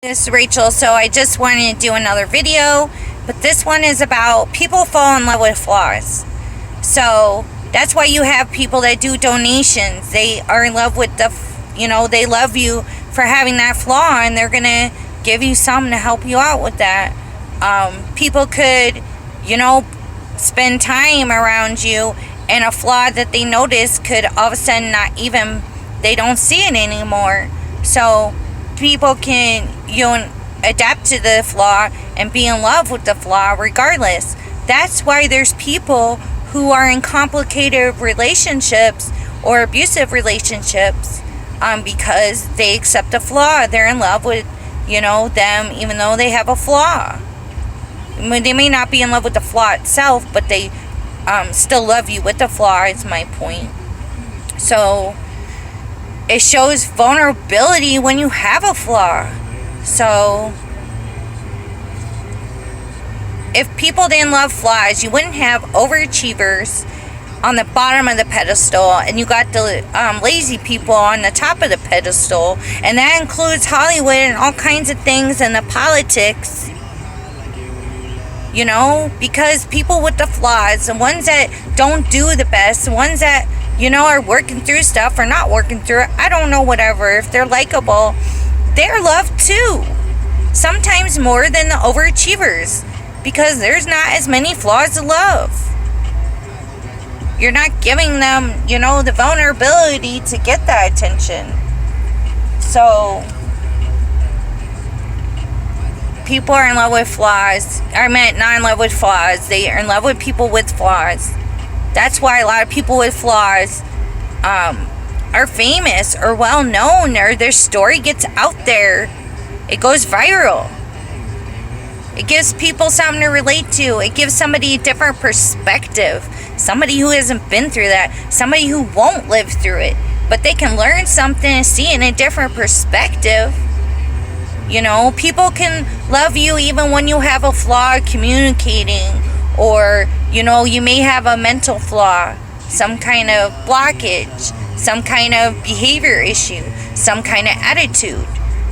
This is Rachel. So I just wanted to do another video, but this one is about people fall in love with flaws. So that's why you have people that do donations. They are in love with they love you for having that flaw, and they're gonna give you something to help you out with that. People could, spend time around you, and a flaw that they notice could all of a sudden they don't see it anymore. So people can adapt to the flaw and be in love with the flaw regardless. That's why there's people who are in complicated relationships or abusive relationships, because they accept a flaw. They're in love with them even though they have a flaw. They may not be in love with the flaw itself, but they still love you with the flaw, is my point. So it shows vulnerability when you have a flaw. So if people didn't love flaws, you wouldn't have overachievers on the bottom of the pedestal, and you got the lazy people on the top of the pedestal, and that includes Hollywood and all kinds of things, and the politics. Because people with the flaws, the ones that don't do the best, the ones that are working through stuff or not working through it, I don't know, whatever, if they're likable, they're loved too. Sometimes more than the overachievers, because there's not as many flaws to love. You're not giving them, the vulnerability to get that attention. So people are in love with flaws. I meant not in love with flaws. They are in love with people with flaws. That's why a lot of people with flaws are famous or well known, or their story gets out there. It goes viral. It gives people something to relate to. It gives somebody a different perspective. Somebody who hasn't been through that. Somebody who won't live through it. But they can learn something and see it in a different perspective. People can love you even when you have a flaw communicating, or, you may have a mental flaw, some kind of blockage, some kind of behavior issue, some kind of attitude.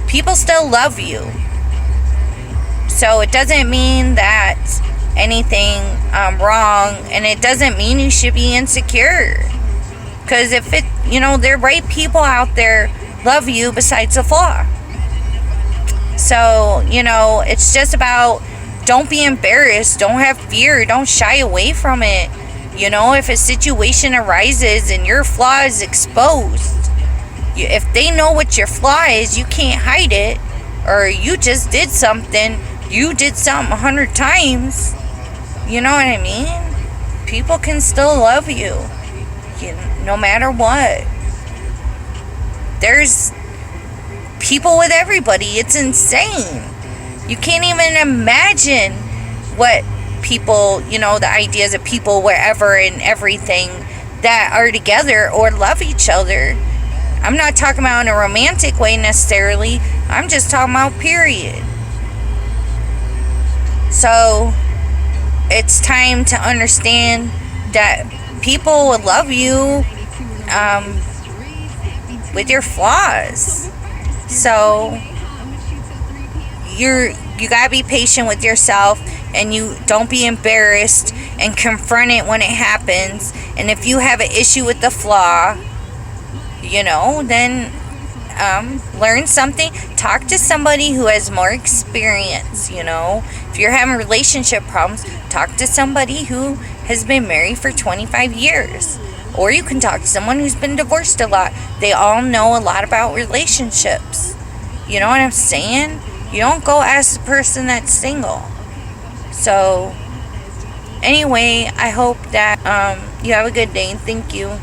People still love you. So it doesn't mean that anything wrong, and it doesn't mean you should be insecure. Because if the right people out there love you besides the flaw. So, it's just about, don't be embarrassed, don't have fear, don't shy away from it. If a situation arises and your flaw is exposed, if they know what your flaw is, you can't hide it, or you just did something 100 times. You know what I mean? People can still love you, no matter what. There's people with everybody. It's insane. You can't even imagine what people, the ideas of people wherever and everything that are together or love each other. I'm not talking about in a romantic way necessarily. I'm just talking about period. So it's time to understand that people will love you with your flaws. So you gotta be patient with yourself, and you don't be embarrassed, and confront it when it happens. And if you have an issue with the flaw, then learn something. Talk to somebody who has more experience. If you're having relationship problems, talk to somebody who has been married for 25 years. Or you can talk to someone who's been divorced a lot. They all know a lot about relationships. You know what I'm saying? You don't go ask the person that's single. So anyway, I hope that you have a good day. Thank you.